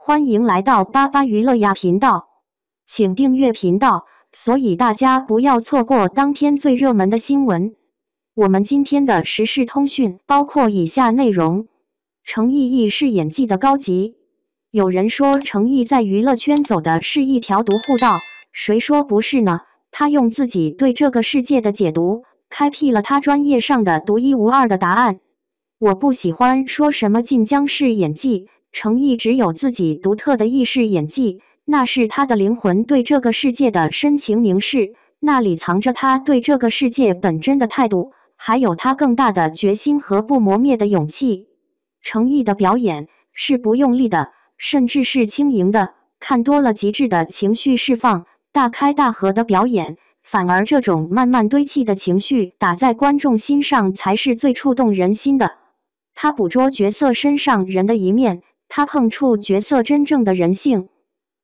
欢迎来到巴巴娱乐呀频道，请订阅频道，所以大家不要错过当天最热门的新闻。我们今天的时事通讯包括以下内容：程毅毅是演技的高级。有人说程毅在娱乐圈走的是一条独户道，谁说不是呢？他用自己对这个世界的解读，开辟了他专业上的独一无二的答案。我不喜欢说什么晋江式演技，程毅只有自己独特的意识演技，那是他的灵魂对这个世界的深情凝视，那里藏着他对这个世界本真的态度，还有他更大的决心和不磨灭的勇气。程毅的表演是不用力的，甚至是轻盈的，看多了极致的情绪释放，大开大合的表演，反而这种慢慢堆砌的情绪打在观众心上才是最触动人心的。他捕捉角色身上人的一面，他碰触角色真正的人性。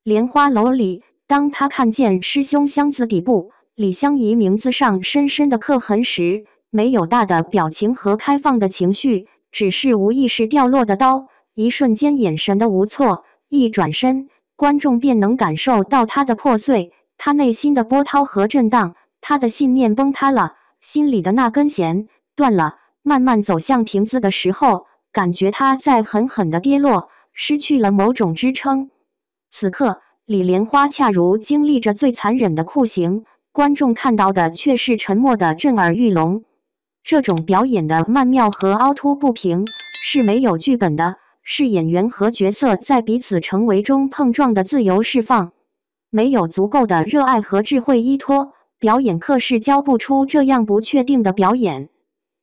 莲花楼里，当他看见师兄箱子底部李香怡名字上深深的刻痕时，没有大的表情和开放的情绪，只是无意识掉落的刀，一瞬间眼神的无措，一转身，观众便能感受到他的破碎，他内心的波涛和震荡，他的信念崩塌了，心里的那根弦断了。慢慢走向亭子的时候，感觉他在狠狠地跌落，失去了某种支撑。此刻，李莲花恰如经历着最残忍的酷刑，观众看到的却是沉默的震耳欲聋。这种表演的曼妙和凹凸不平是没有剧本的，是演员和角色在彼此成为中碰撞的自由释放。没有足够的热爱和智慧依托，表演课是教不出这样不确定的表演。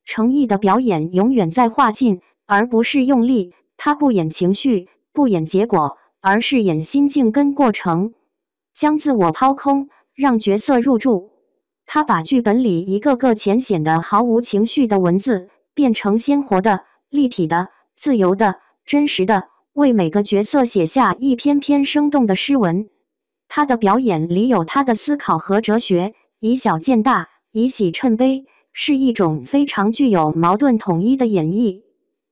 程毅的表演永远在画境，而不是用力。他不演情绪，不演结果，而是演心境跟过程，将自我抛空，让角色入住。他把剧本里一个个浅显的毫无情绪的文字，变成鲜活的、立体的、自由的、真实的，为每个角色写下一篇篇生动的诗文。他的表演里有他的思考和哲学，以小见大，以喜衬悲，是一种非常具有矛盾统一的演绎。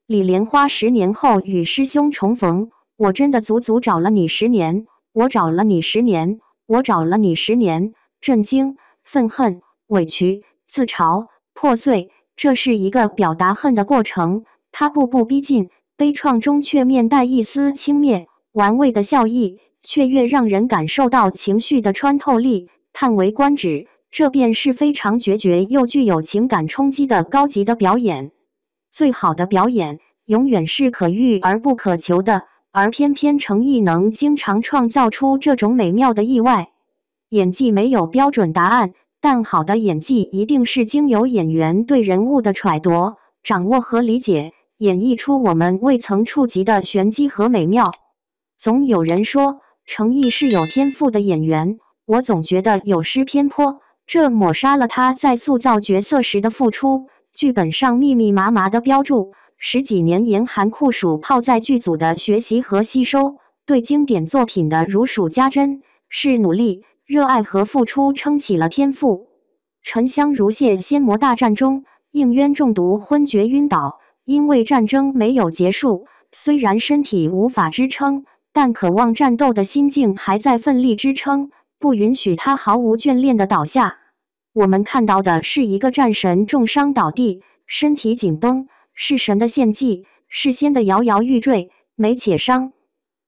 李莲花10年后与师兄重逢，我真的足足找了你10年，我找了你10年，我找了你10年，震惊、愤恨、委屈、自嘲、破碎，这是一个表达恨的过程。他步步逼近，悲怆中却面带一丝轻蔑、玩味的笑意，却越让人感受到情绪的穿透力，叹为观止。这便是非常决绝又具有情感冲击的高级的表演。最好的表演永远是可遇而不可求的，而偏偏程毅能经常创造出这种美妙的意外。演技没有标准答案，但好的演技一定是经由演员对人物的揣度、掌握和理解，演绎出我们未曾触及的玄机和美妙。总有人说程毅是有天赋的演员，我总觉得有失偏颇。这抹杀了他在塑造角色时的付出，剧本上密密麻麻的标注，10几年严寒酷暑泡在剧组的学习和吸收，对经典作品的如数家珍，是努力、热爱和付出撑起了天赋。沉香如屑仙魔大战中，应渊中毒昏厥晕倒，因为战争没有结束，虽然身体无法支撑，但渴望战斗的心境还在奋力支撑，不允许他毫无眷恋地倒下。我们看到的是一个战神重伤倒地，身体紧绷，是神的献祭，是仙的摇摇欲坠，没且伤。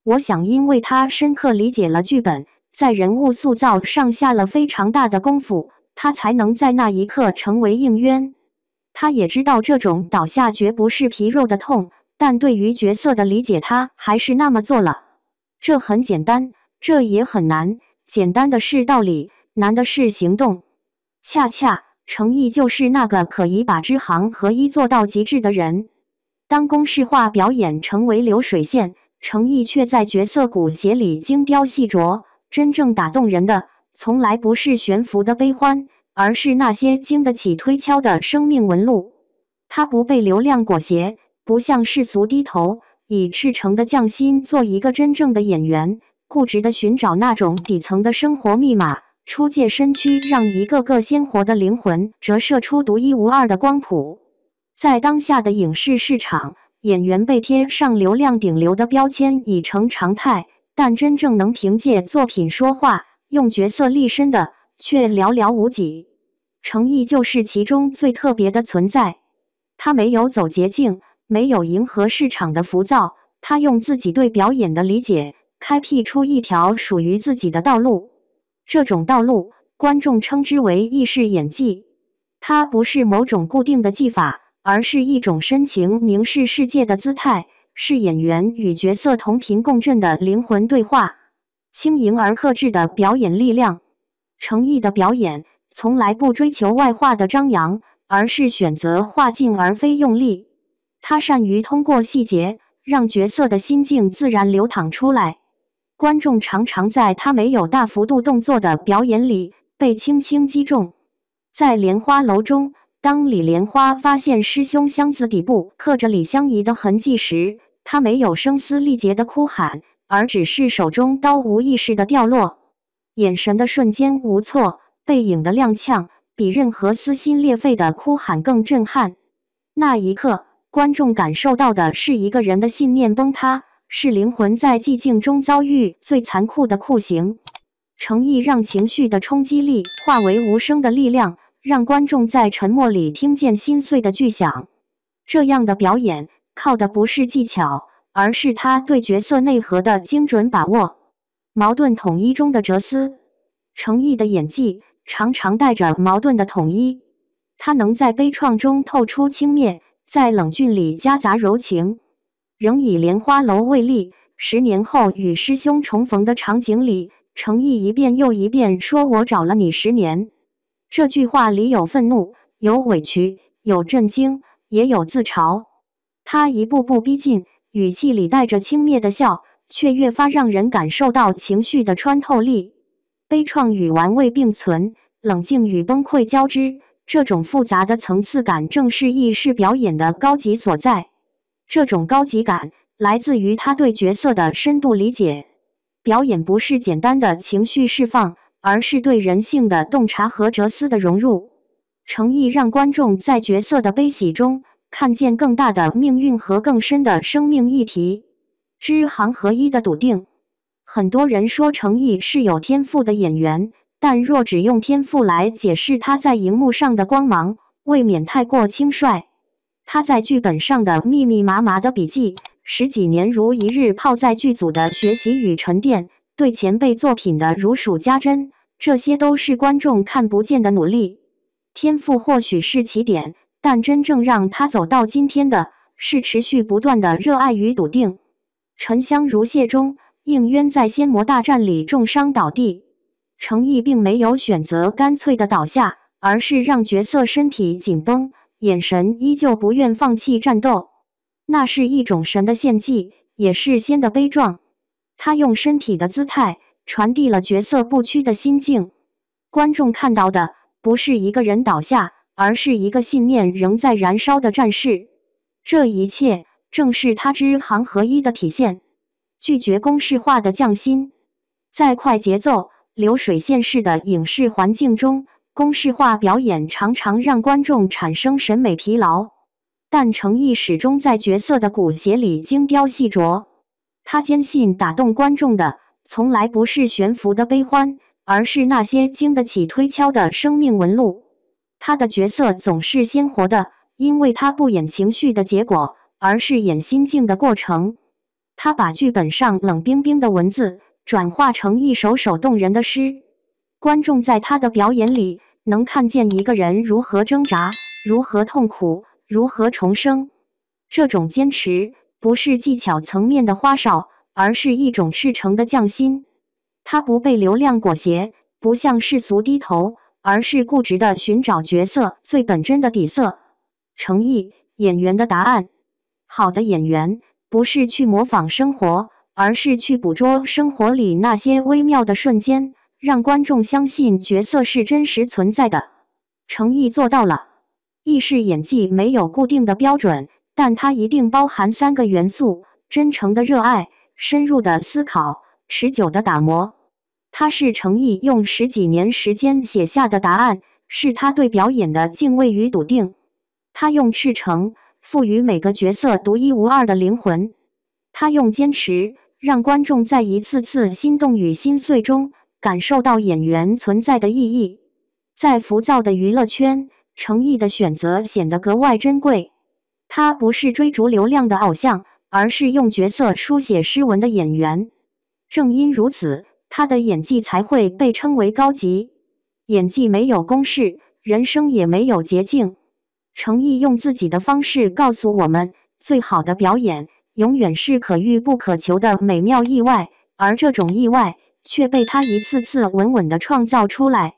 我想因为他深刻理解了剧本，在人物塑造上下了非常大的功夫，他才能在那一刻成为应渊。他也知道这种倒下绝不是皮肉的痛，但对于角色的理解他还是那么做了。这很简单，这也很难，简单的是道理，难的是行动。恰恰程毅就是那个可以把支行合一做到极致的人。当公式化表演成为流水线，程毅却在角色骨血里精雕细琢。真正打动人的，从来不是悬浮的悲欢，而是那些经得起推敲的生命纹路。他不被流量裹挟，不向世俗低头，以赤诚的匠心做一个真正的演员，固执地寻找那种底层的生活密码。出借身躯，让一个个鲜活的灵魂折射出独一无二的光谱。在当下的影视市场，演员被贴上流量顶流的标签已成常态，但真正能凭借作品说话、用角色立身的却寥寥无几。程毅就是其中最特别的存在。他没有走捷径，没有迎合市场的浮躁，他用自己对表演的理解，开辟出一条属于自己的道路。这种道路，观众称之为意式演技。它不是某种固定的技法，而是一种深情凝视世界的姿态，是演员与角色同频共振的灵魂对话。轻盈而克制的表演力量。程毅的表演从来不追求外化的张扬，而是选择化境而非用力。他善于通过细节，让角色的心境自然流淌出来。观众常常在他没有大幅度动作的表演里被轻轻击中。在莲花楼中，当李莲花发现师兄箱子底部刻着李香怡的痕迹时，他没有声嘶力竭的哭喊，而只是手中刀无意识的掉落，眼神的瞬间无措，背影的踉跄，比任何撕心裂肺的哭喊更震撼。那一刻，观众感受到的是一个人的信念崩塌，是灵魂在寂静中遭遇最残酷的酷刑。程毅让情绪的冲击力化为无声的力量，让观众在沉默里听见心碎的巨响。这样的表演靠的不是技巧，而是他对角色内核的精准把握。矛盾统一中的哲思。程毅的演技常常带着矛盾的统一，他能在悲怆中透出轻蔑，在冷峻里夹杂柔情。仍以莲花楼为例，10年后与师兄重逢的场景里，程毅一遍又一遍说我找了你10年。这句话里有愤怒，有委屈，有震惊，也有自嘲。他一步步逼近，语气里带着轻蔑的笑，却越发让人感受到情绪的穿透力。悲怆与玩味并存，冷静与崩溃交织，这种复杂的层次感正是意式表演的高级所在。这种高级感来自于他对角色的深度理解。表演不是简单的情绪释放，而是对人性的洞察和哲思的融入。程毅让观众在角色的悲喜中看见更大的命运和更深的生命议题。知行合一的笃定。很多人说程毅是有天赋的演员，但若只用天赋来解释他在荧幕上的光芒，未免太过轻率。他在剧本上的密密麻麻的笔记，10几年如一日泡在剧组的学习与沉淀，对前辈作品的如数家珍，这些都是观众看不见的努力。天赋或许是起点，但真正让他走到今天的是持续不断的热爱与笃定。沉香如屑中，应渊在仙魔大战里重伤倒地，程毅并没有选择干脆的倒下，而是让角色身体紧绷，眼神依旧不愿放弃战斗。那是一种神的献祭，也是仙的悲壮。他用身体的姿态传递了角色不屈的心境。观众看到的不是一个人倒下，而是一个信念仍在燃烧的战士。这一切正是他知行合一的体现。拒绝公式化的匠心。在快节奏、流水线式的影视环境中，公式化表演常常让观众产生审美疲劳。但程毅始终在角色的骨血里精雕细琢。他坚信打动观众的从来不是悬浮的悲欢，而是那些经得起推敲的生命纹路。他的角色总是鲜活的，因为他不演情绪的结果，而是演心境的过程。他把剧本上冷冰冰的文字转化成一首首动人的诗。观众在他的表演里能看见一个人如何挣扎，如何痛苦，如何重生。这种坚持不是技巧层面的花哨，而是一种赤诚的匠心。他不被流量裹挟，不向世俗低头，而是固执地寻找角色最本真的底色。程毅，演员的答案。好的演员不是去模仿生活，而是去捕捉生活里那些微妙的瞬间，让观众相信角色是真实存在的。程毅做到了。意式演技没有固定的标准，但它一定包含3个元素：真诚的热爱、深入的思考、持久的打磨。它是程毅用10几年时间写下的答案，是他对表演的敬畏与笃定。他用赤诚、赋予每个角色独一无二的灵魂。他用坚持，让观众在一次次心动与心碎中，感受到演员存在的意义。在浮躁的娱乐圈，诚意的选择显得格外珍贵。他不是追逐流量的偶像，而是用角色书写诗文的演员。正因如此，他的演技才会被称为高级。演技没有公式，人生也没有捷径。诚意用自己的方式告诉我们，最好的表演永远是可遇不可求的美妙意外，而这种意外却被他一次次稳稳地创造出来。